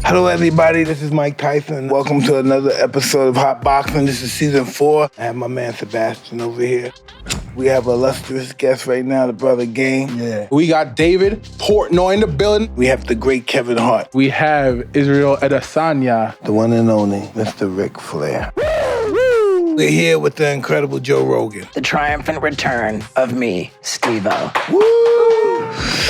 Hello, everybody. This is Mike Tyson. Welcome to another episode of Hotboxin. This is season 4. I have my man Sebastian over here. We have an illustrious guest right now, the brother Game. Yeah. We got David Portnoy in the building. We have the great Kevin Hart. We have Israel Adesanya. The one and only Mr. Ric Flair. We're here with the incredible Joe Rogan. The triumphant return of me, Steve-O.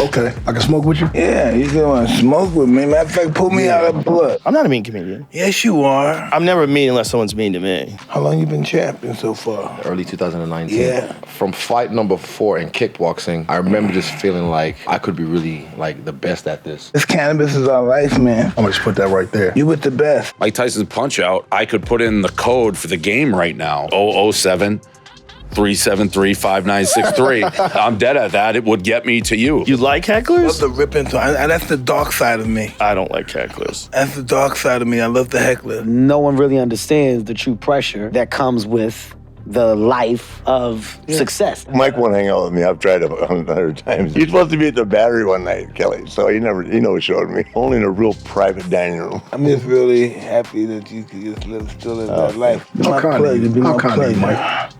Okay, I can smoke with you? Yeah, you can want to smoke with me. Matter of fact, pull me out of blood. I'm not a mean comedian. Yes, you are. I'm never mean unless someone's mean to me. How long you been champion so far? Early 2019. Yeah. From fight number 4 in kickboxing, I remember just feeling like I could be really like the best at this. This cannabis is our life, man. I'm gonna just put that right there. You with the best. Mike Tyson's Punch Out, I could put in the code for the game right now, 007-373-5963. I'm dead at that. It would get me to you. You like I love hecklers? the ripping. That's the dark side of me. I don't like hecklers. That's the dark side of me. I love the heckler. No one really understands the true pressure that comes with the life of success. Mike won't hang out with me. I've tried 100 times. You're supposed to be at the Battery one night, Kelly, so he never showed me. Only in a real private dining room. I'm just really happy that you can just still live that life. It's my kind of pleasure. you. Be How my kind of you, pleasure. Mike?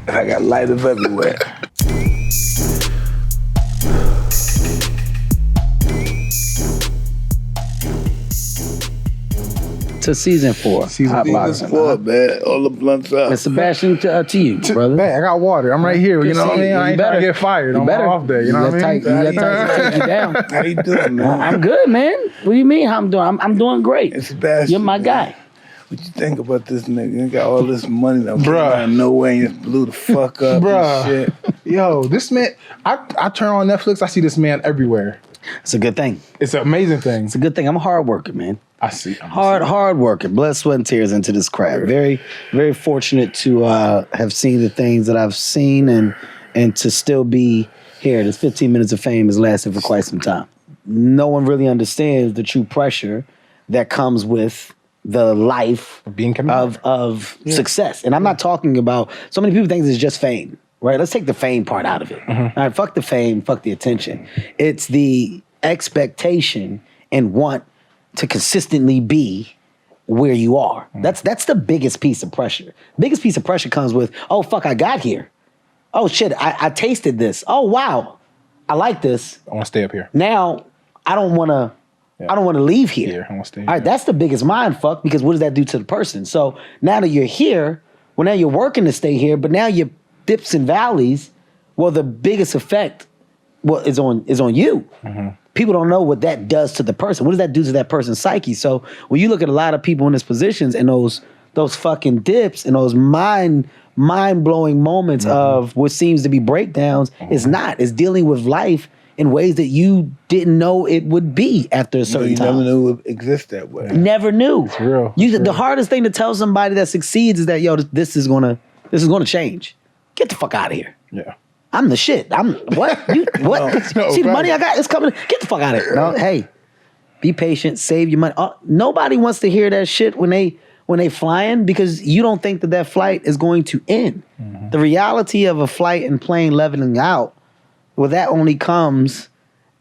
I got lighters everywhere. To season 4, Hotboxin. What, man? All the blunts up. And Sebastian, to you, brother. Hey, I got water. I'm right here. You know what I mean? I ain't trying to get fired on my off day. You know what I mean? You let Tyson take you down. How you doing, man? I'm good, man. What do you mean how I'm doing? I'm doing great. It's Sebastian. You're my man. guy. What you think about this nigga? He got all this money that came Bruh. out of nowhere and just blew the fuck up Bruh. and shit. Yo, this man, I turn on Netflix, I see this man everywhere. It's a good thing. It's an amazing thing. It's a good thing. I'm a hard worker, man. I see. Hard worker. Blood, sweat, and tears into this craft. Very, very fortunate to have seen the things that I've seen and to still be here. This 15 minutes of fame has lasted for quite some time. No one really understands the true pressure that comes with the life Being of success. And I'm not talking about, so many people think it's just fame, right? Let's take the fame part out of it. All right, fuck the fame, fuck the attention. It's the expectation and want to consistently be where you are. That's the biggest piece of pressure. Biggest piece of pressure comes with, oh, fuck, I got here. Oh, shit, I tasted this. Oh, wow, I like this. I want to stay up here. Now, I don't want to leave here. I want to stay All right, here. that's the biggest mind fuck because what does that do to the person? So now that you're here, well, now you're working to stay here, but now your dips and valleys, well, the biggest effect is on you. People don't know what that does to the person. What does that do to that person's psyche? So when you look at a lot of people in those positions and those fucking dips and those mind-blowing moments of what seems to be breakdowns, it's not. It's dealing with life in ways that you didn't know it would be after a certain You time. never knew it would exist that way. Never knew. It's real. The hardest thing to tell somebody that succeeds is that, yo, this is gonna change. Get the fuck out of here. Yeah. I'm the shit. I'm what? You what? No, See the right. money I got? It's coming. Get the fuck out of here. No, hey, be patient. Save your money. Nobody wants to hear that shit when they flying because you don't think that flight is going to end. The reality of a flight and plane leveling out, well, that only comes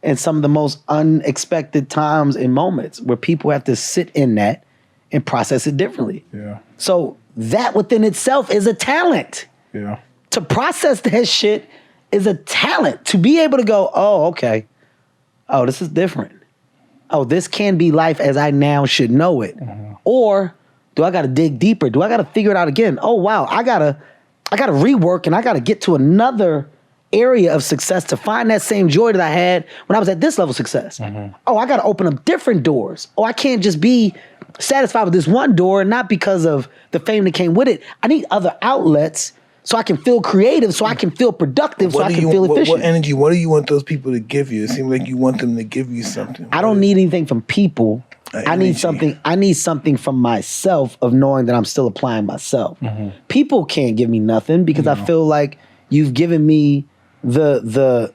in some of the most unexpected times and moments where people have to sit in that and process it differently. Yeah. So that within itself is a talent. Yeah. To process that shit is a talent. To be able to go, oh, okay. Oh, this is different. Oh, this can be life as I now should know it. Or do I got to dig deeper? Do I got to figure it out again? Oh, wow. I gotta rework and I got to get to another area of success to find that same joy that I had when I was at this level of success. Oh, I got to open up different doors. Oh, I can't just be satisfied with this one door and not because of the fame that came with it. I need other outlets so I can feel creative, so I can feel productive, so I can feel efficient. What energy, what do you want those people to give you? It seems like you want them to give you something. I don't need anything from people. I need something from myself of knowing that I'm still applying myself. People can't give me nothing because I feel like you've given me the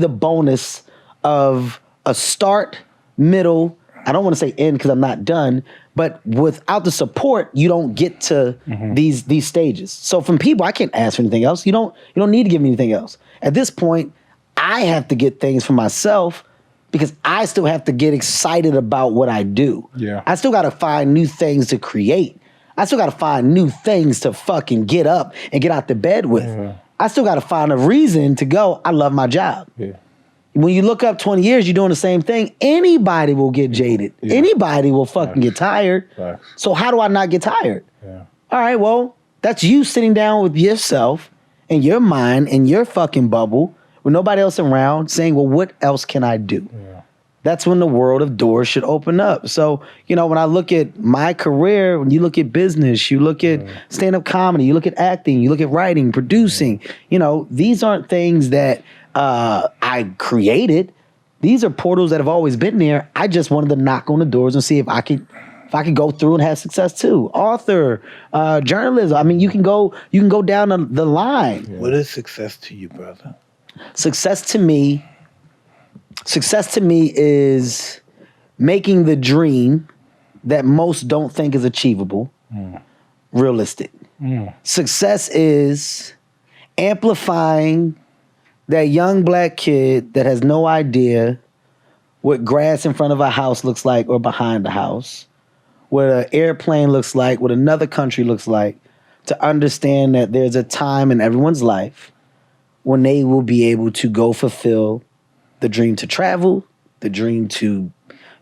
bonus of a start, middle. I don't want to say end because I'm not done, but without the support, you don't get to these stages. So from people, I can't ask for anything else. You don't need to give me anything else. At this point, I have to get things for myself because I still have to get excited about what I do. Yeah. I still got to find new things to create. I still got to find new things to fucking get up and get out the bed with. Yeah. I still got to find a reason to go, I love my job. Yeah. When you look up 20 years, you're doing the same thing, anybody will get jaded. Yeah. Anybody will fucking get tired. Facts. So how do I not get tired? Yeah. All right, well, that's you sitting down with yourself and your mind and your fucking bubble with nobody else around saying, well, what else can I do? Yeah. That's when the world of doors should open up. So, you know, when I look at my career, when you look at business, you look at stand-up comedy, you look at acting, you look at writing, producing, you know, these aren't things that I created. These are portals that have always been there. I just wanted to knock on the doors and see if I could go through and have success too. Author, journalism. I mean, you can go down the line. What is success to you, brother? Success to me is making the dream that most don't think is achievable realistic. Success is amplifying that young black kid that has no idea what grass in front of a house looks like or behind the house, what an airplane looks like, what another country looks like, to understand that there's a time in everyone's life when they will be able to go fulfill the dream to travel, the dream to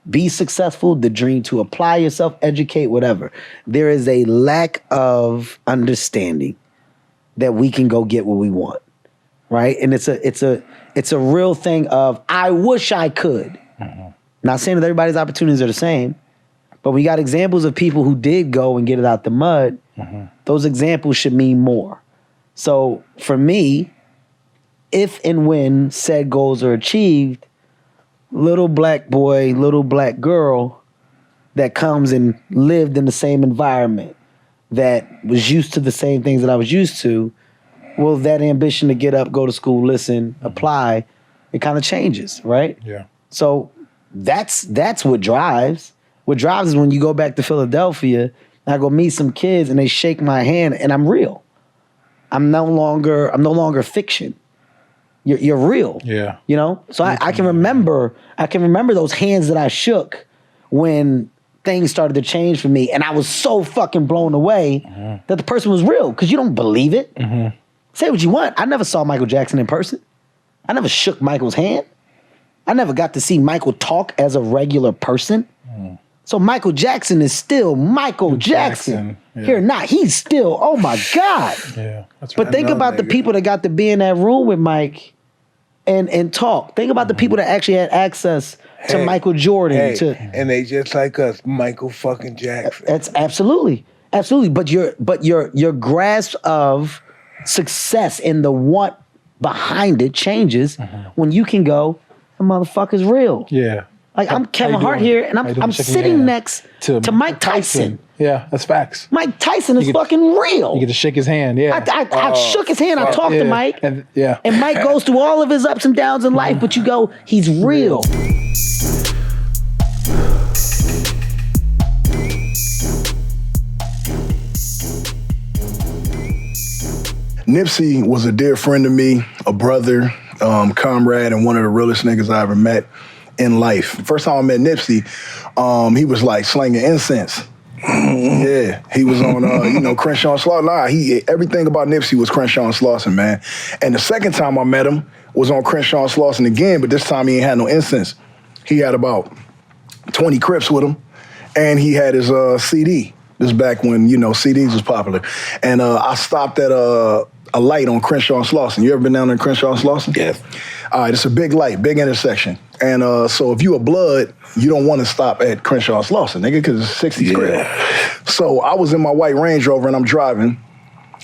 be successful, the dream to apply yourself, educate, whatever. There is a lack of understanding that we can go get what we want, right? And it's a real thing of, I wish I could. Not saying that everybody's opportunities are the same, but we got examples of people who did go and get it out the mud. Those examples should mean more. So for me, if and when said goals are achieved, little black boy, little black girl that comes and lived in the same environment, that was used to the same things that I was used to, well, that ambition to get up, go to school, listen, apply, it kind of changes, right? Yeah. So that's what drives. What drives is when you go back to Philadelphia, and I go meet some kids and they shake my hand and I'm real. I'm no longer fiction. You're real. Yeah. You know? So I can remember those hands that I shook when things started to change for me, and I was so fucking blown away that the person was real, because you don't believe it. Say what you want. I never saw Michael Jackson in person. I never shook Michael's hand. I never got to see Michael talk as a regular person. So Michael Jackson is still Michael Jackson. Yeah. Here not. He's still, oh my God. Yeah. That's But right. think about the people that got to be in that room with Mike and talk. Think about the people that actually had access to Michael Jordan. And they just like us, Michael fucking Jackson. That's absolutely. But your grasp of success and the want behind it changes when you can go, the motherfucker's real. Yeah. Like, I'm Kevin Hart doing? here, and How you doing? I'm Shaking sitting your hand next to Mike Tyson. Yeah, that's facts. Mike Tyson is fucking real. You get to shake his hand. Yeah. I shook his hand. I talked to Mike. And Mike goes through all of his ups and downs in life, but you go, he's real. Nipsey was a dear friend to me, a brother, comrade, and one of the realest niggas I ever met in life. First time I met Nipsey, he was like slinging incense. Yeah, he was on, Crenshaw and Slauson. Nah, everything about Nipsey was Crenshaw and Slauson, man. And the second time I met him was on Crenshaw and Slauson again, but this time he ain't had no incense. He had about 20 Crips with him, and he had his CD. This is back when, CDs was popular. And I stopped at a light on Crenshaw and Slauson. You ever been down there in Crenshaw and Slauson? Yes. All right, it's a big light, big intersection. And so if you a blood, you don't want to stop at Crenshaw and Slauson, nigga, because it's 60 square. So I was in my white Range Rover and I'm driving,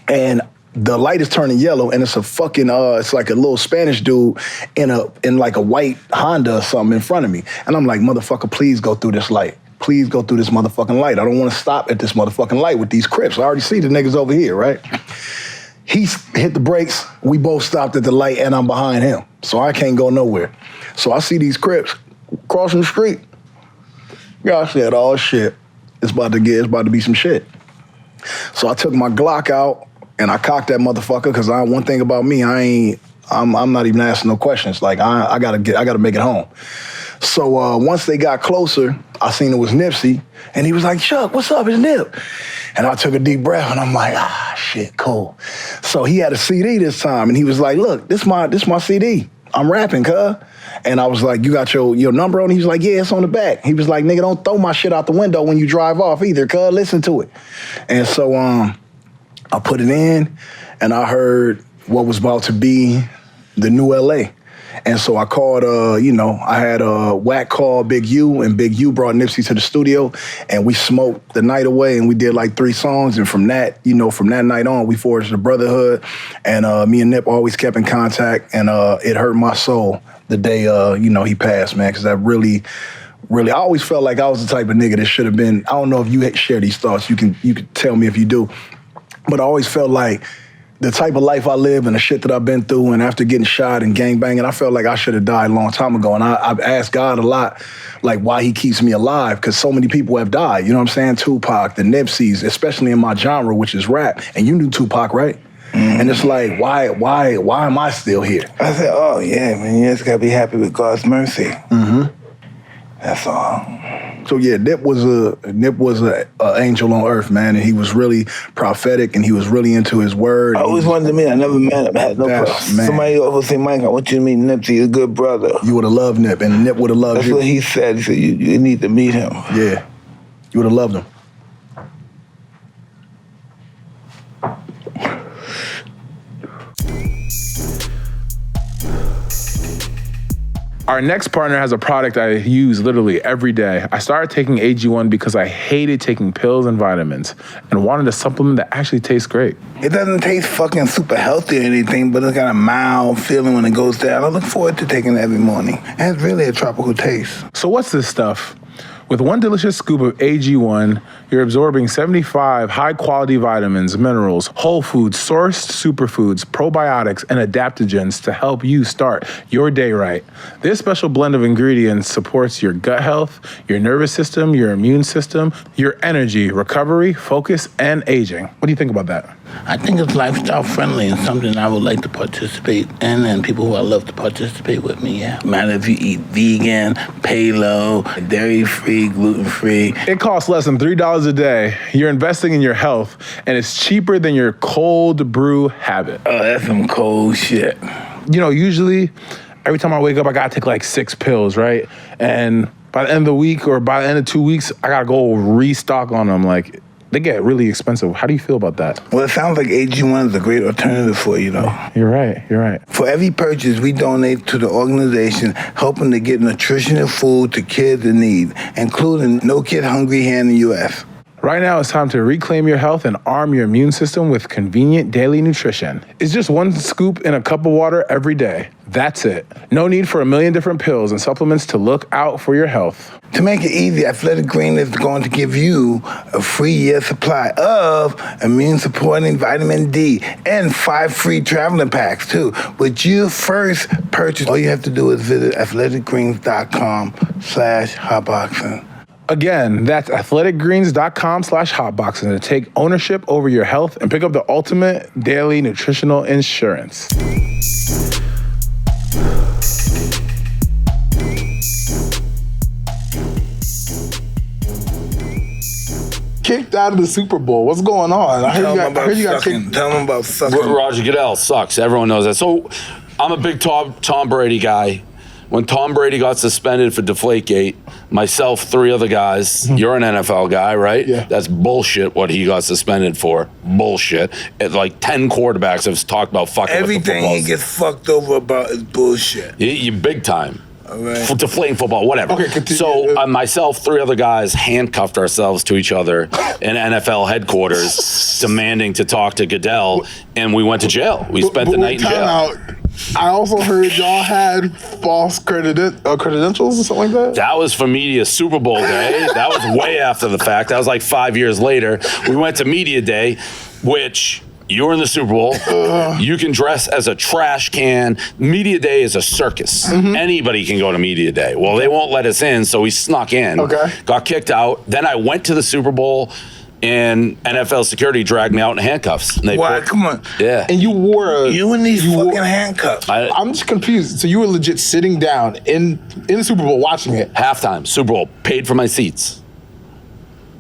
and the light is turning yellow, and it's a fucking, it's like a little Spanish dude in like a white Honda or something in front of me. And I'm like, motherfucker, please go through this light. Please go through this motherfucking light. I don't want to stop at this motherfucking light with these Crips. I already see the niggas over here, right? He hit the brakes. We both stopped at the light, and I'm behind him. So I can't go nowhere. So I see these Crips crossing the street. Yeah, I said, oh shit, it's about to be some shit. So I took my Glock out and I cocked that motherfucker, because one thing about me, I'm not even asking no questions. Like I gotta make it home. So once they got closer, I seen it was Nipsey, and he was like, Chuck, what's up? It's Nip. And I took a deep breath, and I'm like, shit, cool. So he had a CD this time, and he was like, look, this my CD. I'm rapping, cuz. And I was like, you got your number on? He was like, yeah, it's on the back. He was like, nigga, don't throw my shit out the window when you drive off either, cuz. Listen to it. And so I put it in, and I heard what was about to be the new LA. And so I called, I had Wack call Big U, and Big U brought Nipsey to the studio, and we smoked the night away, and we did like 3 songs. And from that night on, we forged a brotherhood, and me and Nip always kept in contact, and it hurt my soul the day, he passed, man, because that really, I always felt like I was the type of nigga that should have been, I don't know if you share these thoughts, you can tell me if you do, but I always felt like the type of life I live and the shit that I've been through, and after getting shot and gangbanging, I felt like I should have died a long time ago. And I've asked God a lot, like, why he keeps me alive, because so many people have died. You know what I'm saying? Tupac, the Nipseys, especially in my genre, which is rap. And you knew Tupac, right? Mm-hmm. And it's like, why am I still here? I said, oh, yeah, man, you just got to be happy with God's mercy. Mm-hmm. That's all. So yeah, Nip was a angel on earth, man, and he was really prophetic, and he was really into his word. I always wanted to meet him. I never met him. I had no problem. Somebody always say, Mike, I want you to meet Nipsey. He's a good brother. You would have loved Nip, and Nip would have loved you. That's what he said. He said, you need to meet him. Yeah, you would have loved him. Our next partner has a product I use literally every day. I started taking AG1 because I hated taking pills and vitamins and wanted a supplement that actually tastes great. It doesn't taste fucking super healthy or anything, but it's got a mild feeling when it goes down. I look forward to taking it every morning. It has really a tropical taste. So what's this stuff? With one delicious scoop of AG1, you're absorbing 75 high-quality vitamins, minerals, whole foods, sourced superfoods, probiotics, and adaptogens to help you start your day right. This special blend of ingredients supports your gut health, your nervous system, your immune system, your energy, recovery, focus, and aging. What do you think about that? I think it's lifestyle friendly and something I would like to participate in, and people who I love to participate with me, yeah. No matter if you eat vegan, paleo, dairy-free, gluten-free. It costs less than $3 a day. You're investing in your health, and it's cheaper than your cold brew habit. Oh, that's some cold shit. You know, usually, every time I wake up, I gotta take like 6 pills, right? And by the end of the week or by the end of 2 weeks, I gotta go restock on them. Like, they get really expensive. How do you feel about that? Well, it sounds like AG1 is a great alternative for you, though. You're right. For every purchase, we donate to the organization helping to get nutritional food to kids in need, including No Kid Hungry here in the U.S. Right now, it's time to reclaim your health and arm your immune system with convenient daily nutrition. It's just 1 scoop in a cup of water every day. That's it. No need for a million different pills and supplements to look out for your health. To make it easy, Athletic Green is going to give you a free year supply of immune-supporting vitamin D and 5 free traveling packs, too. With your first purchase, all you have to do is visit athleticgreens.com/hotboxing. Again, that's athleticgreens.com/hotboxing to take ownership over your health and pick up the ultimate daily nutritional insurance. Kicked out of the Super Bowl. What's going on? I heard you got kicked. Tell them about sucking. Roger Goodell sucks. Everyone knows that. So I'm a big Tom Brady guy. When Tom Brady got suspended for Deflategate, myself, 3 other guys, you're an NFL guy, right? Yeah. That's bullshit what he got suspended for. Bullshit. Like 10 quarterbacks have talked about fucking Everything with the he gets fucked over about is bullshit. You big time. All right. Deflating football, whatever. Okay, continue. So myself, 3 other guys handcuffed ourselves to each other in NFL headquarters, demanding to talk to Goodell, and we went to jail. We spent the night in jail. I also heard y'all had false credentials or something like that. That was for media Super Bowl day. That was way after the fact. That was like 5 years later. We went to media day, which you're in the Super Bowl. You can dress as a trash can. Media day is a circus. Mm-hmm. Anybody can go to media day. Well, they won't let us in, so we snuck in. Okay. Got kicked out. Then I went to the Super Bowl. and NFL security dragged me out in handcuffs. And Why? Come on. Yeah. And you wore You in these fucking handcuffs. I'm just confused. So you were legit sitting down in the Super Bowl watching it. Halftime, Super Bowl, paid for my seats.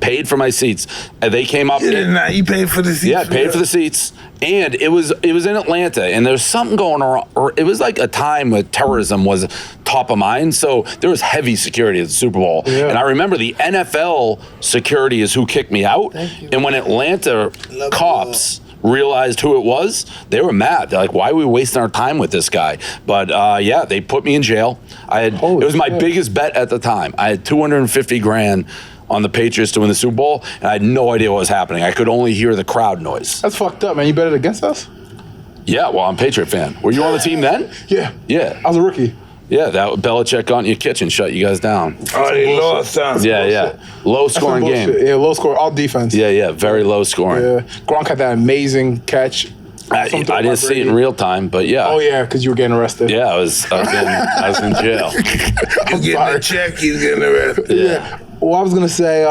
And they came up. You paid for the seats? Yeah, paid for the seats. And it was in Atlanta, and there's something going on. Or it was like a time when terrorism was top of mind, so there was heavy security at the Super Bowl. Yeah. And I remember the NFL security is who kicked me out. And when Atlanta cops realized who it was, they were mad. They're like, why are we wasting our time with this guy? But yeah, they put me in jail. It was my biggest bet at the time. I had $250,000 on the Patriots to win the Super Bowl, and I had no idea what was happening. I could only hear the crowd noise. That's fucked up, man. You bet it against us? Yeah, well, I'm a Patriot fan. Were you on the team then? Yeah. Yeah. I was a rookie. Yeah, that Belichick got in your kitchen, shut you guys down. Oh, they lost, huh? Yeah. Low scoring game. Yeah, low score, all defense. Yeah, very low scoring. Yeah. Gronk had that amazing catch. I didn't see it in real time, but yeah. Oh yeah, because you were getting arrested. Yeah, I was in jail. You getting a check, he's getting arrested. Yeah. Well, I was gonna say,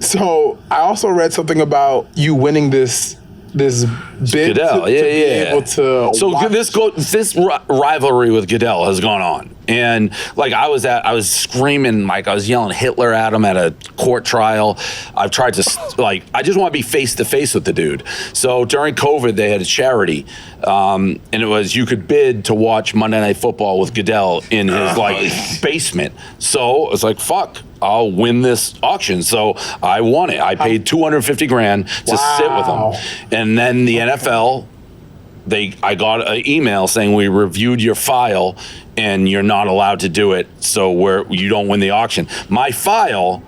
so I also read something about you winning this bid Goodell, to be able to so watch. this rivalry with Goodell has gone on, and like I was screaming, like I was yelling Hitler at him at a court trial. I've tried to I just want to be face to face with the dude. So during COVID, they had a charity, and it was you could bid to watch Monday Night Football with Goodell in his basement. So it's like fuck. I'll win this auction. So I won it. I paid $250,000 to sit with him. And then the NFL, I got an email saying we reviewed your file and you're not allowed to do it. So you don't win the auction. My file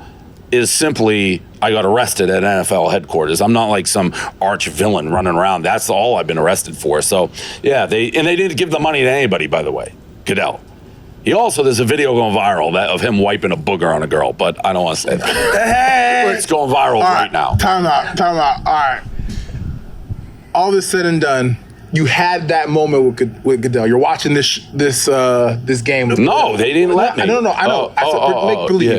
is simply I got arrested at NFL headquarters. I'm not like some arch villain running around. That's all I've been arrested for. So yeah, they didn't give the money to anybody, by the way. Goodell. There's a video going viral of him wiping a booger on a girl, but I don't want to say that. It's going viral right now. Time out. All right. All this said and done, you had that moment with Goodell. You're watching this game. No, they didn't let me. No, I know.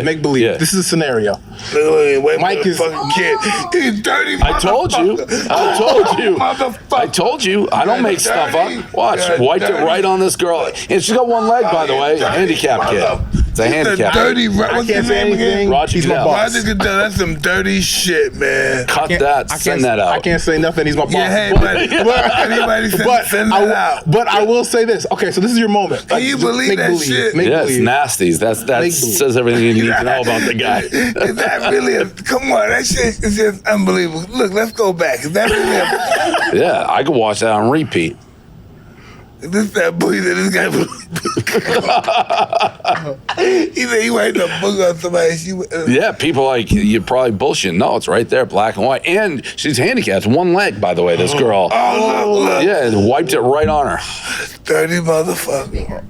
Make believe. Yeah. This is a scenario. Wait, Mike is fucking kid. He's dirty. I told you. I told you. I don't make stuff up. Watch. Wiped it right on this girl. And she's got one leg, by the way. Handicapped kid. It's a handicap. Dirty. I What's can't his say name again? anything. Roger He's my Goodell. boss. Roger Goodell. That's some dirty shit, man. Cut that. Send that out. I can't say nothing. He's my boss. Yeah, hey, anybody send that out. But I will say this. Okay, so this is your moment. Can you believe that shit? Yeah, it's nasties. That says everything you need to know about the guy. Is that really come on, that shit is just unbelievable. Look, let's go back. Is that really Yeah, I could watch that on repeat. This that booty that this guy he said he wiped a booger on somebody. Yeah, people like, you're probably bullshit. No, it's right there, black and white. And she's handicapped. One leg, by the way, this girl. Look. Yeah, and wiped it right on her. Dirty motherfucker.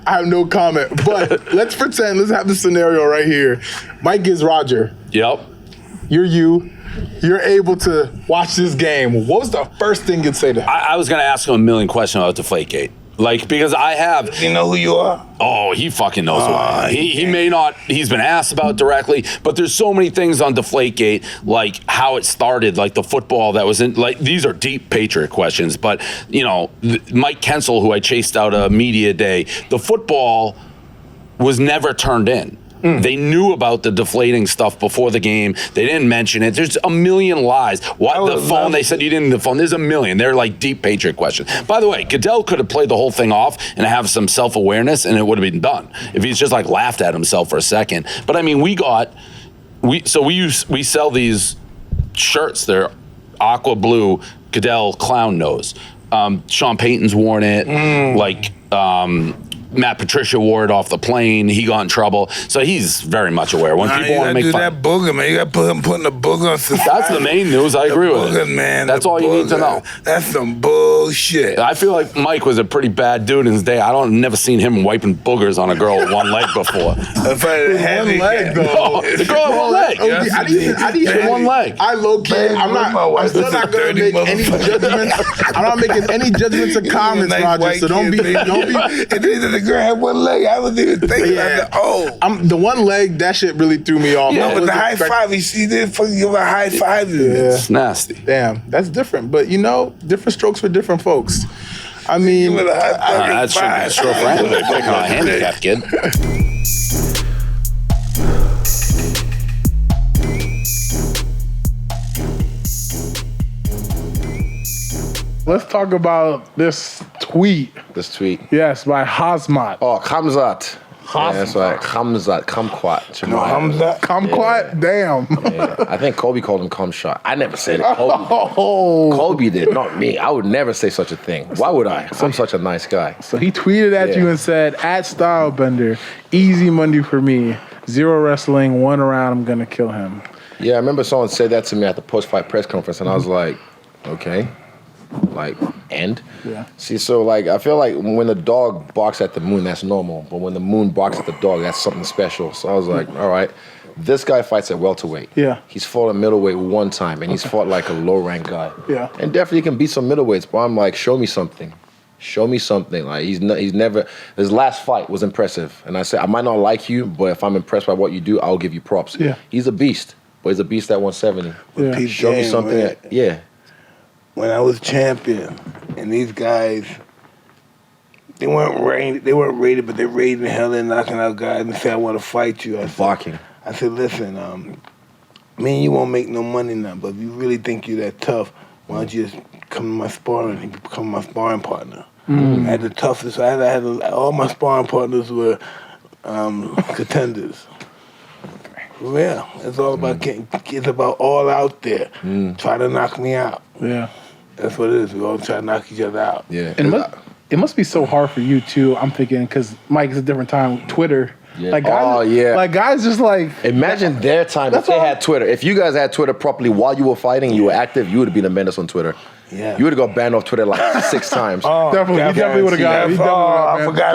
I have no comment. But let's pretend, let's have the scenario right here. Mike is Roger. Yep. You're you. You're able to watch this game. What was the first thing you'd say to him? I was going to ask him a million questions about Deflategate. Because I have. Does he know who you are? Oh, he fucking knows who I am. He may not, he's been asked about directly, but there's so many things on Deflategate, like how it started, like the football that was in, like, these are deep Patriot questions, but, Mike Kensel, who I chased out a media day, the football was never turned in. They knew about the deflating stuff before the game. They didn't mention it. There's a million lies. They said you didn't need the phone. There's a million. They're like deep Patriot questions. By the way, Goodell could have played the whole thing off and have some self-awareness and it would have been done. If he's just like laughed at himself for a second. But I mean, we sell these shirts. They're aqua blue, Goodell clown nose. Sean Payton's worn it. Matt Patricia wore it off the plane. He got in trouble. So he's very much aware. When people want to make fun. That booger, man. You got to put him putting the booger on society. That's the main news. I agree with it. Man, that's all you need to know. That's some bullshit. I feel like Mike was a pretty bad dude in his day. Never seen him wiping boogers on a girl with one leg before. One leg, though. No, the girl had one leg. I didn't one leg. I low-key, I'm still not going to make any judgments. I'm not making any judgments or comments, Roger, so don't be... The girl had one leg. I wasn't even thinking about that. The one leg, that shit really threw me off. No, but the high five, he did fucking give a high five. It's nasty. Damn, that's different. But different strokes for different folks. I mean, That should be a stroke for anybody picking on a handicapped kid. Let's talk about this tweet. This tweet. Yes, by Hazmat. Oh, Khamzat. Yeah, that's right. Khamzat. Kumquat. No, Hamza. Kumquat? Damn. Yeah. I think Kobe called him cum shot. I never said it. Kobe. Oh. Kobe did, not me. I would never say such a thing. Why would I? I'm such a nice guy. So he tweeted at you and said, at Stylebender, easy Monday for me. 0 wrestling, 1 round, I'm gonna kill him. Yeah, I remember someone said that to me at the post-fight press conference, and I was like, okay. Like, and? Yeah. See, so, like, I feel like when the dog barks at the moon, that's normal. But when the moon barks at the dog, that's something special. So I was like, all right. This guy fights at welterweight. Yeah. He's fought at middleweight 1 time, and he's fought like a low-ranked guy. Yeah. And definitely can beat some middleweights, but I'm like, show me something. Show me something. Like, he's never, his last fight was impressive. And I said, I might not like you, but if I'm impressed by what you do, I'll give you props. Yeah. He's a beast, but he's a beast at 170. Yeah. Pete Show me Game, something. right? Yeah. When I was champion, and these guys, they weren't rated, but they rated the hell and knocking out guys and say, I want to fight you. Barking. I said, listen, me and you won't make no money now, but if you really think you're that tough, why don't you just come to my sparring and become my sparring partner? I had the toughest, all my sparring partners were contenders. Yeah, it's all about it's about all out there. Try to knock me out. Yeah. That's what it is. We all try to knock each other out. Yeah. And it must be so hard for you too, I'm thinking, because Mike, it's a different time, Twitter. Yeah. Like guys, Oh, yeah. Like guys just like, Imagine their time if they had Twitter. If you guys had Twitter properly while you were fighting, you were active, you would have been a menace on Twitter. Yeah. You would have got banned off Twitter like 6 times. Oh, definitely, he definitely would have got it. I forgot about that.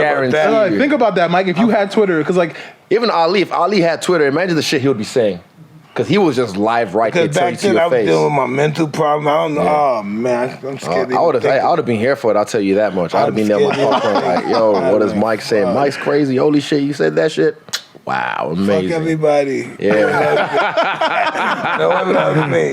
Guaranteed. Think about that, Mike, if you had Twitter, because like, Even Ali, if Ali had Twitter, imagine the shit he would be saying. Because he was just live right there Because telling you back to then I your was face. dealing with my mental problem. I don't know. Oh, man. I'm scared. I would have been here for it, I'll tell you that much. I would have been there with my popcorn like, yo, what is Mike saying? Mike's crazy. Holy shit, you said that shit? Wow, amazing. Fuck everybody. Yeah. No one loves me.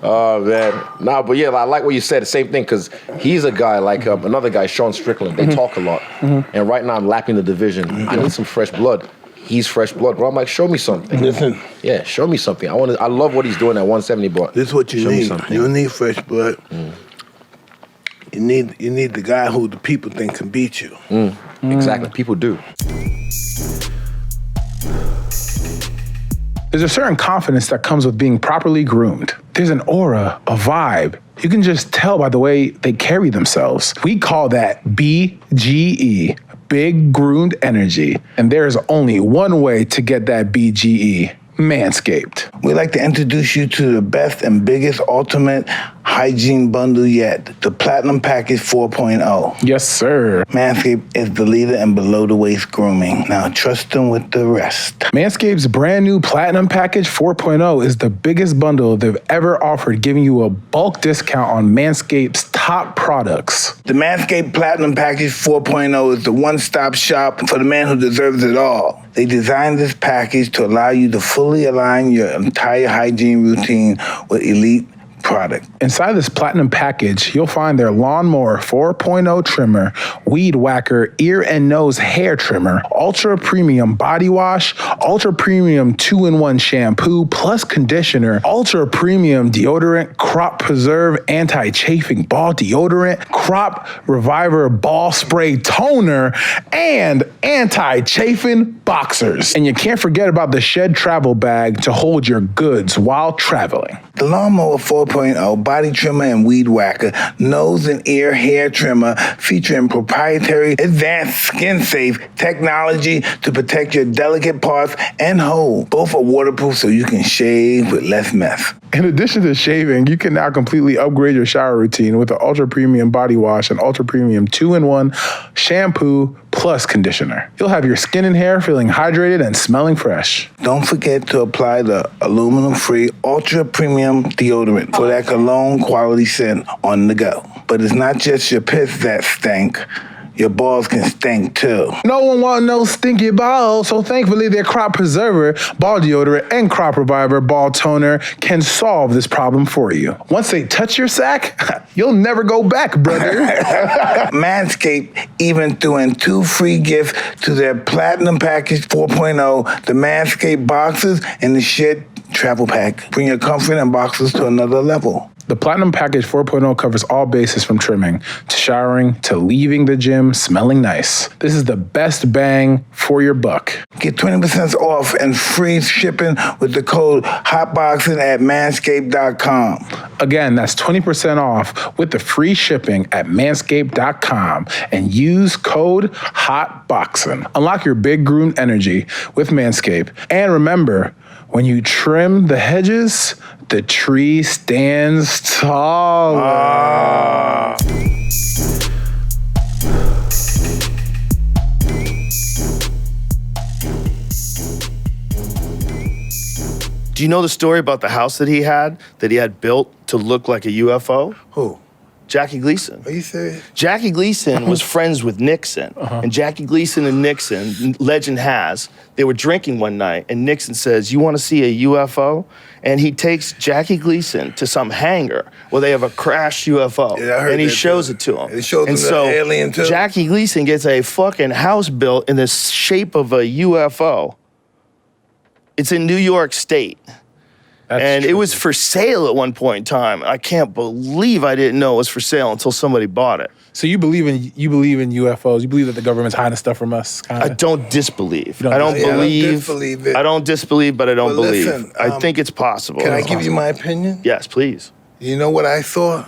Oh, man. Nah, but yeah, I like what you said. The same thing, because he's a guy like another guy, Sean Strickland. They talk a lot. And right now I'm lapping the division. I need some fresh blood. He's fresh blood, bro. I'm like, show me something. Listen. Yeah, show me something. I love what he's doing at 170, but This is what you show me need. something. You don't need fresh blood. You need the guy who the people think can beat you. Exactly. People do. there's a certain confidence that comes with being properly groomed. There's an aura, a vibe. You can just tell by the way they carry themselves. We call that BGE, Big Groomed Energy. And there's only one way to get that BGE, Manscaped. We'd like to introduce you to the best and biggest ultimate hygiene bundle yet, the Platinum Package 4.0. Yes, sir. Manscaped is the leader in below-the-waist grooming. Now trust them with the rest. Manscaped's brand new Platinum Package 4.0 is the biggest bundle they've ever offered, giving you a bulk discount on Manscaped's top products. The Manscaped Platinum Package 4.0 is the one-stop shop for the man who deserves it all. They designed this package to allow you to fully align your entire hygiene routine with elite product. Inside this Platinum Package, you'll find their Lawnmower 4.0 trimmer, Weed Whacker ear and nose hair trimmer, Ultra Premium body wash, Ultra Premium 2-in-1 shampoo plus conditioner, Ultra Premium deodorant, Crop Preserve anti-chafing ball deodorant, Crop Reviver ball spray toner, and anti-chafing boxers. And you can't forget about the Shed travel bag to hold your goods while traveling. The Lawnmower 4.0 body trimmer and weed whacker, nose and ear hair trimmer featuring proprietary advanced skin-safe technology to protect your delicate parts and hold. Both are waterproof so you can shave with less mess. In addition to shaving, you can now completely upgrade your shower routine with the Ultra Premium body wash and Ultra Premium 2-in-1 shampoo plus conditioner. You'll have your skin and hair feeling hydrated and smelling fresh. Don't forget to apply the aluminum-free Ultra Premium deodorant for that cologne quality scent on the go. But it's not just your piss that stank. your balls can stink too. No one want no stinky balls, so thankfully their crop preserver, ball deodorant, and crop reviver ball toner can solve this problem for you. Once they touch your sack, you'll never go back, brother. Manscaped even threw in 2 free gifts to their Platinum Package 4.0, the Manscaped Boxes and the Shit Travel Pack. Bring your comfort and boxes to another level. The Platinum Package 4.0 covers all bases from trimming to showering to leaving the gym smelling nice. This is the best bang for your buck. Get 20% off and free shipping with the code Hotboxin at manscaped.com. Again, that's 20% off with the free shipping at manscaped.com and use code Hotboxin. Unlock your big groomed energy with Manscaped. And remember, when you trim the hedges, the tree stands taller. Do you know the story about the house that he had built to look like a UFO? Who? Jackie Gleason. Are you serious? Jackie Gleason was friends with Nixon. And Jackie Gleason and Nixon, legend has, they were drinking one night and Nixon says, "You want to see a UFO?" And he takes Jackie Gleason to some hangar where they have a crashed UFO. Yeah, I heard and he that shows too. it to him. It shows and him the alien too? Jackie Gleason gets a fucking house built in the shape of a UFO. It's in New York State. And it was for sale at one point in time. I can't believe I didn't know it was for sale until somebody bought it. So you believe in UFOs? You believe that the government's hiding stuff from us? Kinda? I don't disbelieve. don't I don't disbelieve. believe. I don't disbelieve it. I don't disbelieve, but I don't But believe. listen, I think it's possible. Can I give you my opinion? Yes, please. You know what I saw?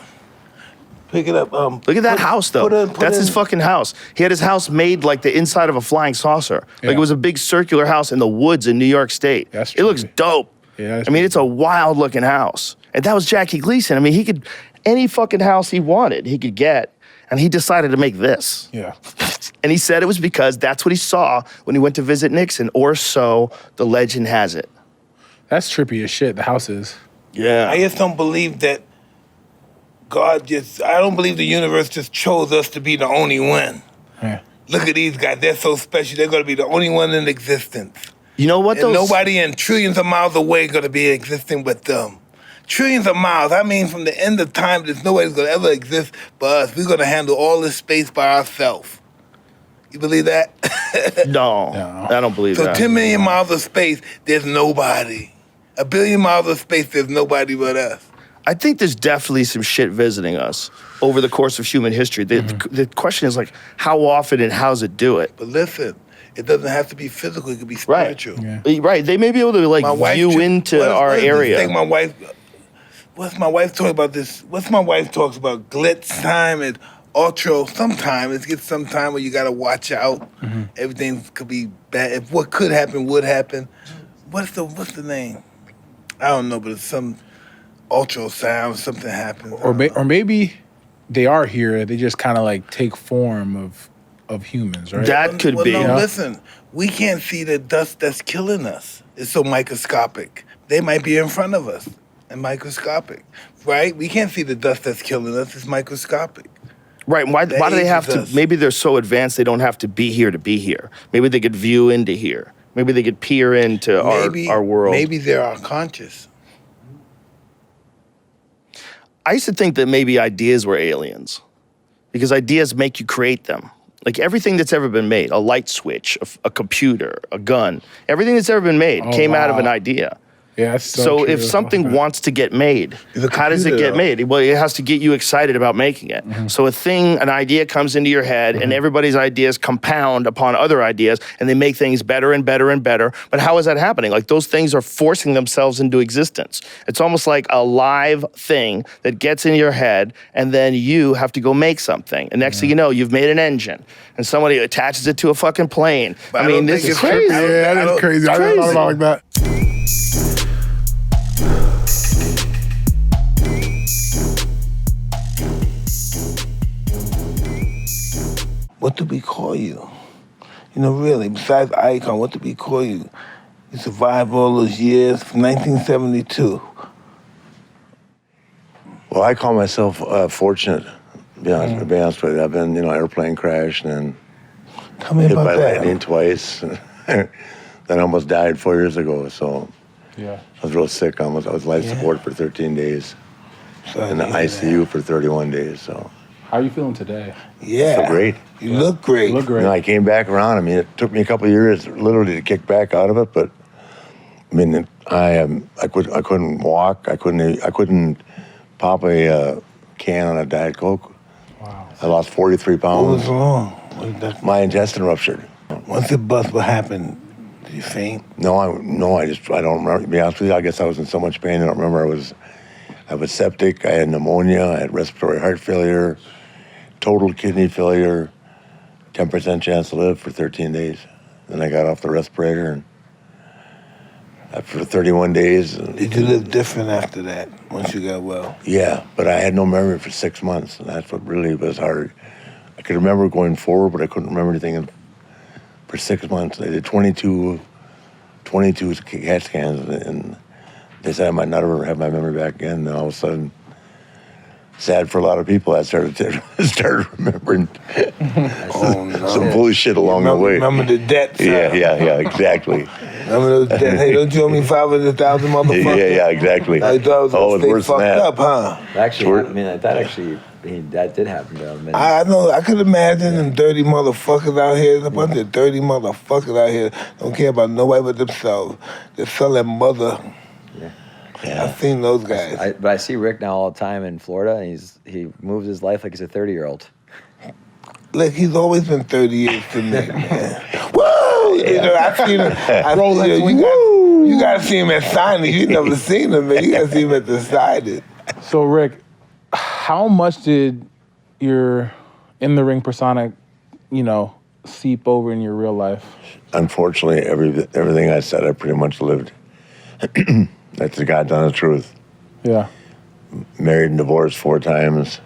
Pick it up. Look at that house, though. That's his fucking house. He had his house made like the inside of a flying saucer. Yeah. Like it was a big circular house in the woods in New York State. That's it looks true. dope. Yeah, I mean, it's a wild looking house. And that was Jackie Gleason. I mean, he could, any fucking house he wanted, he could get. And he decided to make this. Yeah. And he said it was because that's what he saw when he went to visit Nixon, or so the legend has it. That's trippy as shit, the house is. Yeah. I just don't believe that I don't believe the universe just chose us to be the only one. Yeah. Look at these guys. They're so special. They're going to be the only one in existence. You know what, And nobody in trillions of miles away going to be existing with them. Trillions of miles. I mean, from the end of time, there's nobody's going to ever exist but us. We're going to handle all this space by ourselves. You believe that? No, I don't believe So that. 10 million miles of space, there's nobody. 1 billion miles of space, there's nobody but us. I think there's definitely some shit visiting us over the course of human history. The question is like, how often and how does it do it? But listen, it doesn't have to be physical. It could be spiritual. Right. They may be able to like view into our area. What's my wife talking about this? What's my wife talks about? Glitz time and ultra. Sometime it gets some time where you gotta watch out. Everything could be bad. If what could happen would happen. What's the name? I don't know, but it's some ultrasound. Something happens. Or maybe they are here. They just kind of like take form of humans, right? That could be. No, listen. We can't see the dust that's killing us. It's so microscopic. They might be in front of us and microscopic, right? We can't see the dust that's killing us. It's microscopic. Right. Why do they have to? us. Maybe they're so advanced they don't have to be here to be here. Maybe they could view into here. Maybe they could peer into our world. Maybe they're unconscious. I used to think that maybe ideas were aliens because ideas make you create them. Like everything that's ever been made, a light switch, a computer, a gun, everything that's ever been made came out of an idea. Yeah, that's so true. if something wants to get made, how does it get made? Well, it has to get you excited about making it. So an idea comes into your head and everybody's ideas compound upon other ideas and they make things better and better and better. But how is that happening? Like those things are forcing themselves into existence. It's almost like a live thing that gets in your head and then you have to go make something. And next thing you know, you've made an engine and somebody attaches it to a fucking plane. But I mean, this is crazy. Yeah, that is crazy. I never thought about it like that. What do we call you? You know, really, besides Icon, what do we call you? You survived all those years from 1972. Well, I call myself fortunate. Be honest with you, I've been, airplane crash and then Tell me hit about by that. lightning twice. Then I almost died 4 years ago. So Yeah. I was real sick. I was life support for 13 days. Sorry In the to hear ICU for 31 days. So How are you feeling today? Yeah. so great. You look great. You look great. I came back around. I mean, it took me a couple of years literally to kick back out of it, but I mean, I couldn't walk. I couldn't pop a can on a Diet Coke. Wow. I lost 43 What pounds. was wrong? My intestine ruptured. Once it bust, what happened? Did you faint? No, I don't remember. To be honest with you, I guess I was in so much pain. I don't remember. I was septic. I had pneumonia. I had respiratory heart failure, total kidney failure, 10% chance to live for 13 days. Then I got off the respirator and after 31 days. Did you live different after that, once you got well? Yeah, but I had no memory for 6 months, and that's what really was hard. I could remember going forward, but I couldn't remember anything for 6 months. They did 22 CAT scans, and they said I might not ever have my memory back again. And all of a sudden, sad for a lot of people, I started remembering some bullshit along the way. Remember the debt? Yeah, exactly. Remember those debt? Hey, don't you owe me 500,000, motherfucker? Yeah, exactly. I thought I was Oh, gonna it's stay worse than fucked that. up, huh? Actually, I mean, that did happen to him. And I know. I could imagine them dirty motherfuckers out here. There's a bunch of dirty motherfuckers out here. Don't care about nobody but themselves. They're selling mother. Yeah. I've seen those guys. But I see Rick now all the time in Florida, and he moves his life like he's a 30-year-old. Look, he's always been 30 years to me, man. Woo! You know, I've seen him. You gotta see him at signings. You never seen him, man. You gotta see him at the signing. So Rick, how much did your in the ring persona, seep over in your real life? Unfortunately, everything I said, I pretty much lived. That's the God's honest truth. Yeah. Married and divorced 4 times.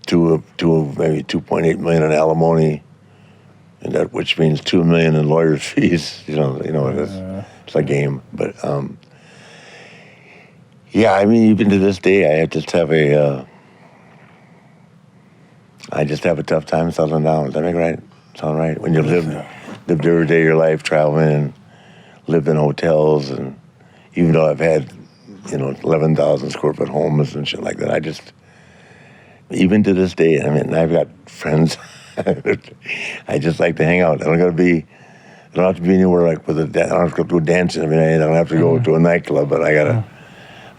Two maybe 2.8 million in alimony, and that which means 2 million in lawyers' fees. It's a game. But yeah, I mean, even to this day, I just have a tough time settling down. Does that make right? Sound right? When you lived every day of your life traveling and lived in hotels, and even though I've had 11,000 square foot homes and shit like that, I just, even to this day, I mean, I've got friends. I just like to hang out. I don't have to be anywhere like I don't have to go dancing every night. I don't have to go to a nightclub, but I gotta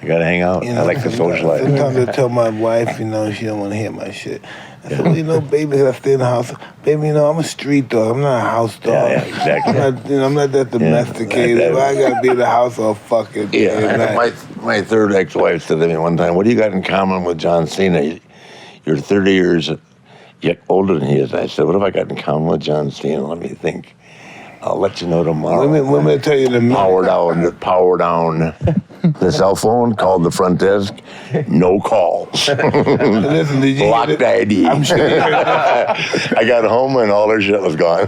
hang out. I like to socialize. Sometimes I tell my wife, she don't want to hear my shit. I said, well, baby, I stay in the house. Baby, I'm a street dog. I'm not a house dog. Yeah, exactly. I'm not that domesticated. I gotta be in the house all fucking day. Yeah, my third ex-wife said to me one time, "What do you got in common with John Cena? You're 30 years older than he is." I said, "What have I got in common with John Cena? Let me think. I'll let you know tomorrow." Women tell you the Power down. The cell phone, called the front desk, no calls. Listen, did you Blocked ID. I'm sure I got home and all her shit was gone.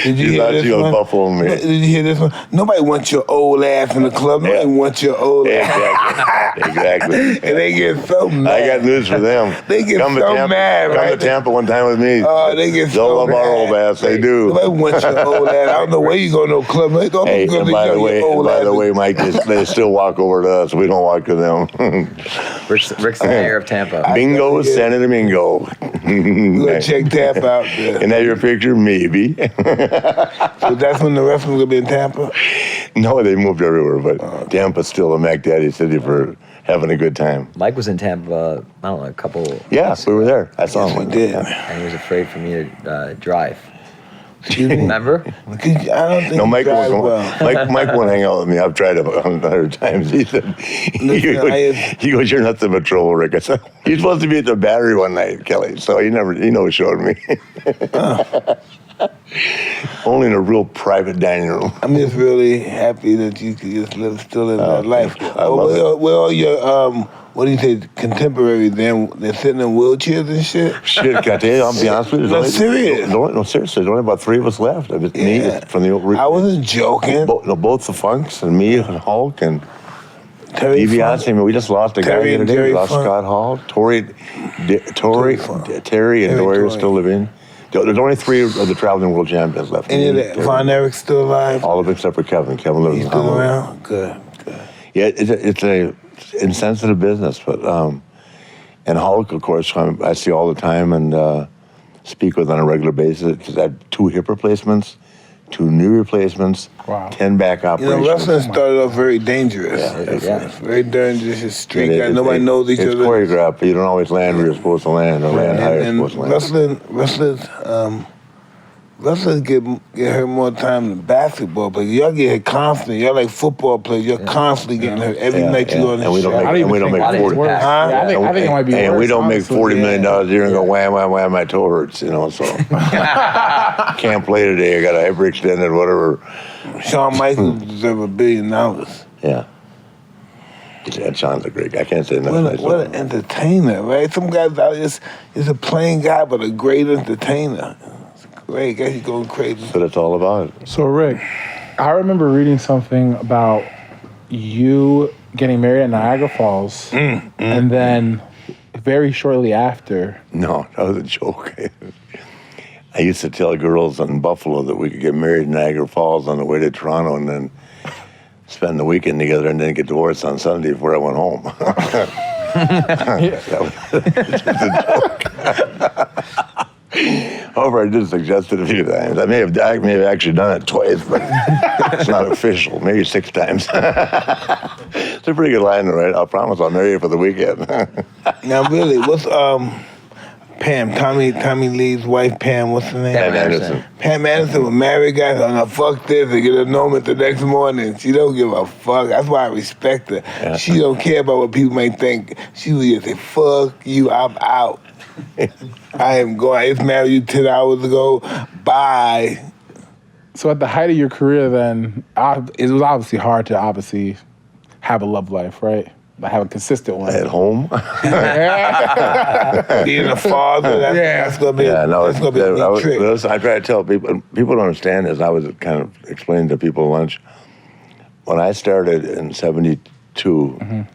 Did you She hear thought this she was one? buffaloing me. Did you hear this one? Nobody wants your old ass in the club. Nobody wants your old ass. Exactly. And they get so mad. I got news for them. They get Come to so Tampa, mad, Come right? to Tampa one time with me. Oh, they get They'll so love mad. our old ass. They do. Nobody wants your old ass. I don't know where you go to no club. They don't Hey, go and to by the way, ass. Mike, they still walk over to us. We don't walk to them. Rick's the mayor of Tampa. Bingo, Santa Domingo. We're gonna check Tampa out there. Can I have your picture? Maybe. So that's when the rest of them gonna be in Tampa? No, they moved everywhere, but Tampa's still a Mac Daddy city for having a good time. Mike was in Tampa, I don't know, a couple. Yeah, we were there. I saw Yes, him. we did. And he was afraid for me to drive. Excuse me? Remember? I don't think No, you Mike drive won't. well. Mike won't hang out with me. I've tried it 100 times. He said, he goes, "You're nothing but trouble, Rick." I said, "You're supposed to be at the Battery one night, Kelly." So he never showed me. Only in a real private dining room. I'm just really happy that you could just live still in that life. I love it. Where all your what do you say, contemporaries? They're sitting in wheelchairs and shit. Shit, can I tell you? I'll be honest with you. No, serious. No, seriously. There's only about 3 of us left. I mean, me from the. I wasn't joking. Both the Funks and me and Hulk and DiBiase, I mean, we just lost a guy Terry the other and day. Jerry We lost Funk. Scott Hall. Terry and Doyer Doyer. still live in. There's only 3 of the traveling world champions left. Any of that? Von Erich's still alive? All of them except for Kevin. Kevin lives He's in still Hussle. around? Good. Yeah, it's a insensitive business, but and Hulk, of course, I see all the time and speak with on a regular basis. Because I had 2 hip replacements, 2 knee replacements, Wow. 10 back You operations. know, wrestling started off very dangerous. Yeah. Very dangerous. It's street And guy. Nobody knows each it's other. choreographed, but you don't always land where you're supposed to land or land how you're And supposed to land. wrestlers get hurt more time than basketball players. Y'all get hit constantly. Y'all like football players. You're constantly getting hurt every night you go on the And we don't show. make, I don't and we even don't think make 40. worse. Huh? Yeah, I think it might be and worse. we don't make honestly. $40 million a year and go wham, wham, wham, my toe hurts, you know, so. Can't play today, I got a hyperextended, whatever. Shawn Michaels deserve $1 billion. Yeah. Yeah, Sean's a great guy. I can't say nothing nice What about an him. entertainer, right? Some guys out is a plain guy, but a great entertainer. It's great guy. He's going crazy. That's what it's all about. So Rick, I remember reading something about you getting married at Niagara Falls, and then very shortly after. No, that was a joke. I used to tell girls in Buffalo that we could get married in Niagara Falls on the way to Toronto and then spend the weekend together and then get divorced on Sunday before I went home. That was just a joke. However, I did suggest it a few times. I may have actually done it twice, but it's not official. Maybe 6 times. It's a pretty good line, right? I promise I'll marry you for the weekend. Now, really, what's Pam, Tommy Lee's wife, Pam, what's her name? Pam Anderson. Pam Anderson was married guy. Oh, no, fuck this. They get a annulment the next morning. She don't give a fuck. That's why I respect her. Yeah. She don't care about what people may think. She would just say, fuck you, I'm out. I am going. I just married you 10 hours ago. Bye. So at the height of your career, then it was obviously hard to have a love life, right? Like have a consistent one. At home? Being a father, that's gonna be. Yeah, no, that's gonna be a neat trick. listen, I try to tell people don't understand this. I was kind of explaining to people at lunch. When I started in 72,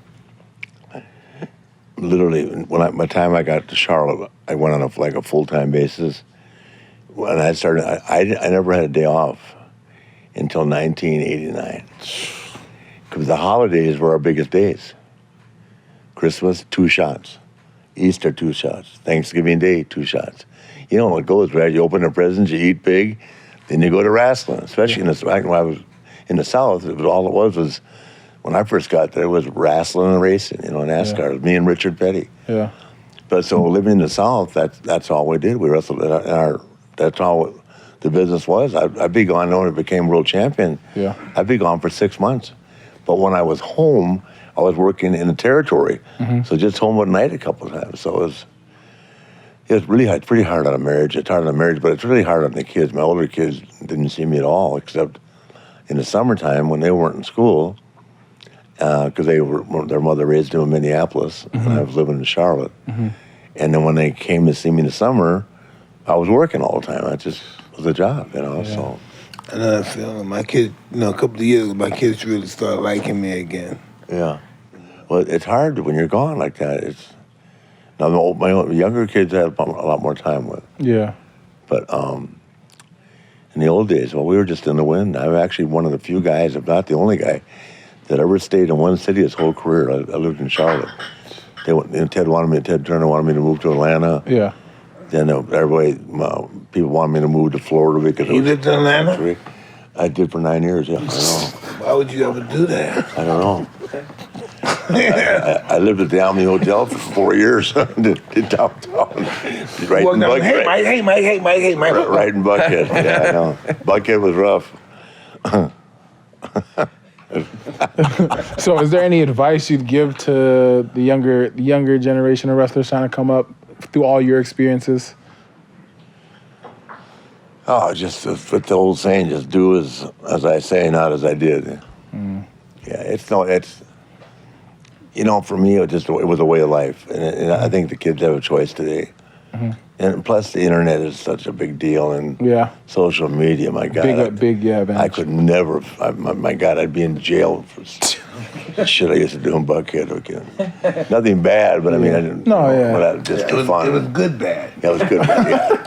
literally, by the time I got to Charlotte, I went on a full-time basis. When I started, I never had a day off until 1989. Because the holidays were our biggest days. Christmas, 2 shots. Easter, 2 shots. Thanksgiving Day, 2 shots. You know how it goes, right? You open the presents, you eat big, then you go to wrestling. Especially when I was in the South, all it was when I first got there, it was wrestling and racing, NASCAR. It was me and Richard Petty. Yeah. But so living in the South, that's all we did. We wrestled that's all the business was. I'd be gone when I became world champion. Yeah. I'd be gone for 6 months. But when I was home, I was working in the territory. So just home at night a couple of times. So it was really hard, pretty hard on a marriage. It's hard on a marriage, but it's really hard on the kids. My older kids didn't see me at all, except in the summertime when they weren't in school, because their mother raised them in Minneapolis, and I was living in Charlotte. And then when they came to see me in the summer, I was working all the time. That just was a job, so. And then I feel my kids, a couple of years ago, my kids really started liking me again. Yeah. Well, it's hard when you're gone like that. Now my younger kids I have a lot more time with. Yeah. But in the old days, we were just in the wind. I'm actually one of the few guys, if not the only guy, that ever stayed in one city his whole career. I lived in Charlotte. Ted Turner wanted me to move to Atlanta. Yeah. Then people wanted me to move to Florida because You lived in Atlanta? I did for 9 years, yeah. I know. Why would you ever do that? I don't know. I lived at the Omni Hotel for 4 years in downtown. Right in Buckhead. Hey, Mike. Right in Buckhead. Yeah, I know. Buckhead was rough. So is there any advice you'd give to the younger generation of wrestlers trying to come up through all your experiences? Oh, just with the old saying, just do as I say, not as I did. Yeah, for me, it was a way of life, and I think the kids have a choice today. And plus, the internet is such a big deal, and social media. My God, big, man. I could never. My God, I'd be in jail for shit I used to do in Buckhead. Okay. Nothing bad, but I mean, I didn't. No, yeah. But just It was, fun. it was good bad. Yeah, it was good.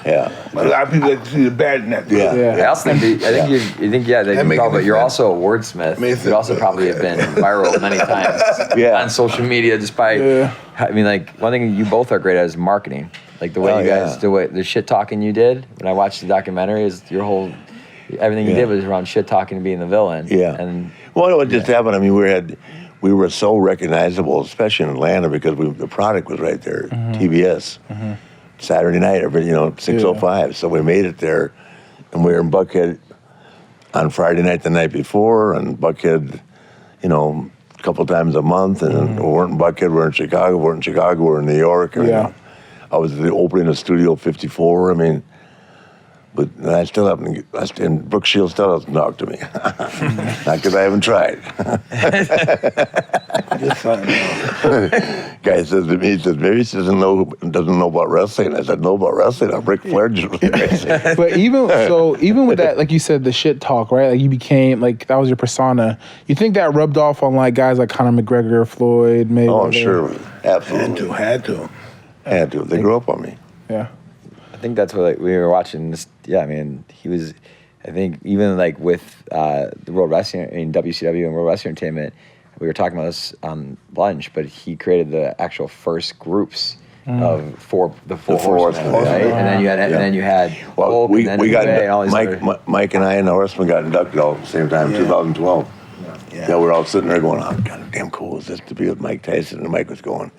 Yeah. A lot of people like to see the bad in that. Yeah. I also think that you're also a wordsmith. You'd also probably have been viral many times on social media, despite. I mean, like one thing you both are great at is marketing. Like the way you guys do it, the shit talking you did. When I watched the documentary, is your whole everything you did was around shit talking and being the villain. Yeah. And what just happened? I mean, we were so recognizable, especially in Atlanta, because the product was right there. TBS. Saturday night, 6:05. So we made it there, and we were in Buckhead on Friday night the night before, and Buckhead, a couple times a month, and we weren't in Buckhead, we're in Chicago, we're in New York. I was at the opening of Studio 54, but I still haven't, and Brooke Shields still hasn't talked to me. Not because I haven't tried. Guy says to me, maybe she doesn't know about wrestling. I said, know about wrestling? I'm Ric Flair. But even with that, like you said, the shit talk, right? Like you became, like that was your persona. You think that rubbed off on like guys like Conor McGregor, Floyd, maybe? Oh, sure. Absolutely. Had to. They grew up on me. Yeah. I think that's what we were watching this. Yeah, I mean, he was. I think even like with the World Wrestling, WCW and World Wrestling Entertainment, we were talking about this on lunch. But he created the actual first groups of the four horsemen, right? And then you had. Well, Hulk, we and then got and all these Mike and I and the horsemen got inducted all at the same time, 2012. Yeah, we're all sitting there going, "Oh, God damn cool is this to be with Mike Tyson?" And Mike was going,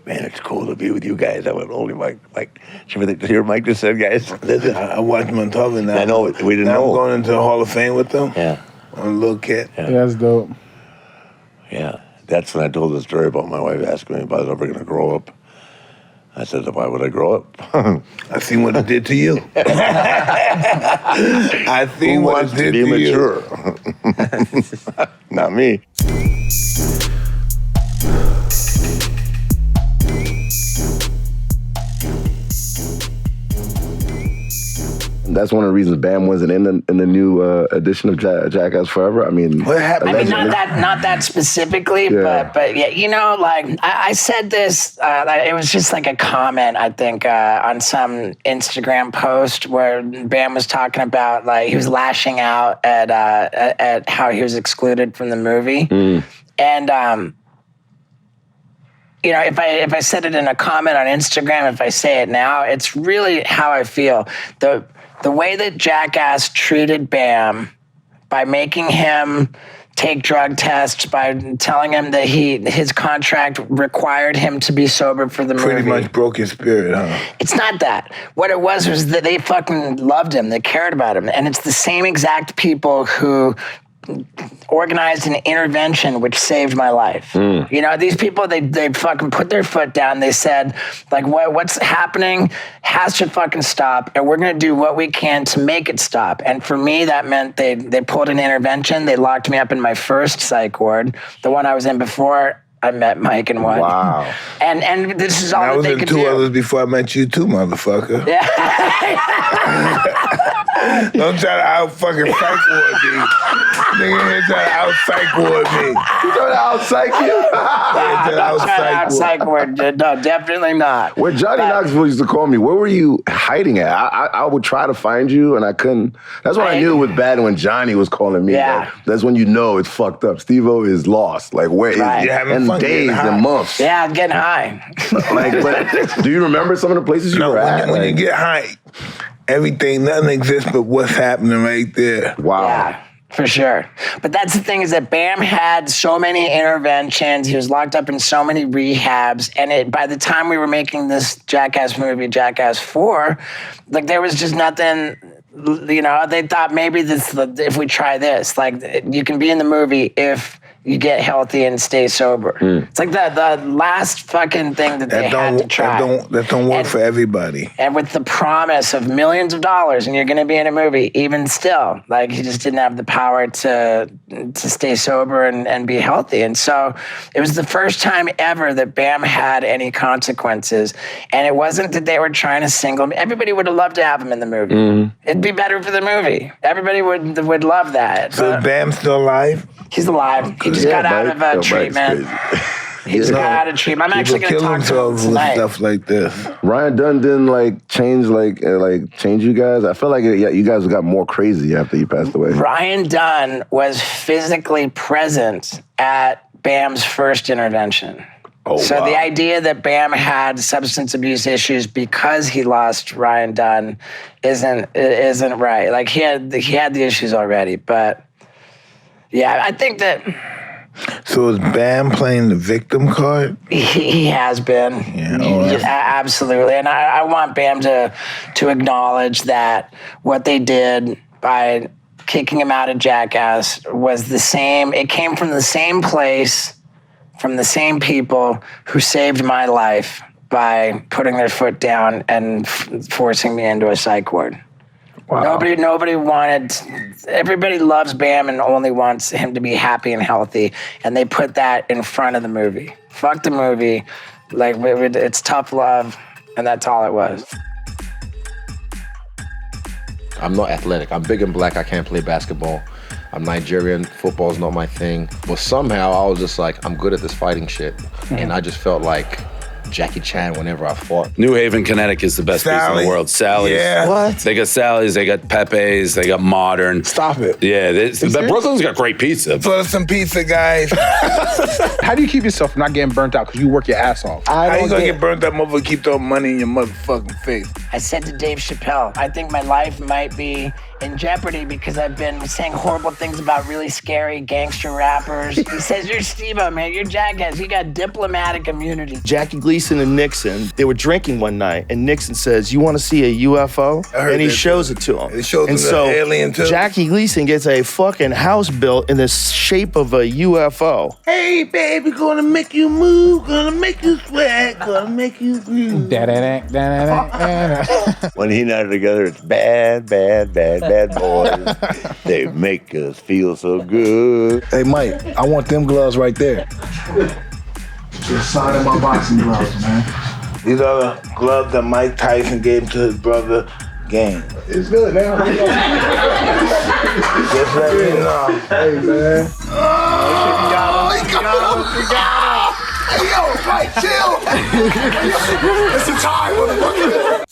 "Man, it's cool to be with you guys." I went, "Holy Mike!" Did you hear what Mike just said, guys? Listen, I watched him on talking now. I know we didn't now know. I'm going into the Hall of Fame with them. Yeah, on a little kid. Yeah, that's dope. Yeah, that's when I told the story about my wife asking me if I was ever going to grow up. I said, "Why would I grow up?" I seen what it did to you. I seen what it did to mature? Not me. That's one of the reasons Bam wasn't in the new edition of Jackass Forever. I mean, what happened? I mean, not that specifically, but yeah, like I said this. It was just like a comment, I think, on some Instagram post where Bam was talking about like he was lashing out at how he was excluded from the movie, and. If I said it in a comment on Instagram, if I say it now, it's really how I feel. The way that Jackass treated Bam by making him take drug tests, by telling him that his contract required him to be sober for the movie. Pretty much broke his spirit, huh? It's not that. What it was that they fucking loved him. They cared about him. And it's the same exact people who organized an intervention which saved my life. These people, they fucking put their foot down. They said, like, what's happening has to fucking stop, and we're going to do what we can to make it stop. And for me, that meant they pulled an intervention. They locked me up in my first psych ward, the one I was in before I met Mike and one. Wow. And this is all I that was they in could two do. others before I met you too, motherfucker. Yeah. Don't try to out fucking psych ward me. Nigga here try to out psych ward me. You trying to out psych you? Not trying to out psych ward. No, definitely not. Where Johnny Knoxville used to call me, where were you hiding at? I would try to find you and I couldn't. That's when I knew it was bad when Johnny was calling me. Yeah. Like, that's when you know it's fucked up. Steve-O is lost. Like, where is he? And days and months. Yeah, I'm getting high. But do you remember some of the places you were at? When you get high, nothing exists but what's happening right there. Wow. Yeah, for sure. But that's the thing is that Bam had so many interventions. He was locked up in so many rehabs. And by the time we were making this Jackass movie, Jackass 4, like there was just nothing, they thought maybe if we try this, like you can be in the movie if you get healthy and stay sober. It's like the last fucking thing that they had to try. That don't work for everybody. And with the promise of millions of dollars and you're going to be in a movie, even still, like he just didn't have the power to stay sober and be healthy. And so it was the first time ever that Bam had any consequences. And it wasn't that they were trying to single him. Everybody would have loved to have him in the movie. It'd be better for the movie. Everybody would love that. So is Bam still alive? He's alive. He just got out of treatment. He just got out of treatment. I'm actually going to talk to him tonight. Stuff like this. Ryan Dunn didn't change you guys. I feel like you guys got more crazy after he passed away. Ryan Dunn was physically present at Bam's first intervention. So the idea that Bam had substance abuse issues because he lost Ryan Dunn isn't right. Like he had the issues already, but yeah, I think that. So is Bam playing the victim card? He has been. Yeah, absolutely. And I want Bam to acknowledge that what they did by kicking him out of Jackass was the same. It came from the same place, from the same people who saved my life by putting their foot down and forcing me into a psych ward. Wow. Nobody wanted. Everybody loves Bam and only wants him to be happy and healthy, and they put that in front of the movie. Fuck the movie, it's tough love, and that's all it was. I'm not athletic. I'm big and black. I can't play basketball. I'm Nigerian. Football's not my thing. But somehow I was just like, I'm good at this fighting shit, and I just felt like Jackie Chan whenever I fought. New Haven, Connecticut is the best pizza in the world. Sally's. Yeah. What? They got Sally's, they got Pepe's, they got Modern. Stop it. Yeah, but Brooklyn's got great pizza. For some pizza, guys. How do you keep yourself from not getting burnt out? Because you work your ass off. How you gonna get burnt up, motherfucker? Keep throwing money in your motherfucking face. I said to Dave Chappelle, I think my life might be in jeopardy because I've been saying horrible things about really scary gangster rappers. He says, you're Steve-O, man. You're Jackass. You got diplomatic immunity. Jackie Gleason and Nixon, they were drinking one night, and Nixon says, you want to see a UFO? And he shows it to him. It shows him the alien, too. Jackie Gleason gets a fucking house built in the shape of a UFO. Hey, baby, gonna make you move, gonna make you sweat, gonna make you groove. When he and I are together, it's bad, bad, bad, bad boys. They make us feel so good. Hey, Mike, I want them gloves right there. Just signing my boxing gloves, man. These are the gloves that Mike Tyson gave to his brother, Game. It's good, man. Just let me know. Hey, man. Oh, he got him. Hey, yo, Mike, chill. It's the time, motherfucker.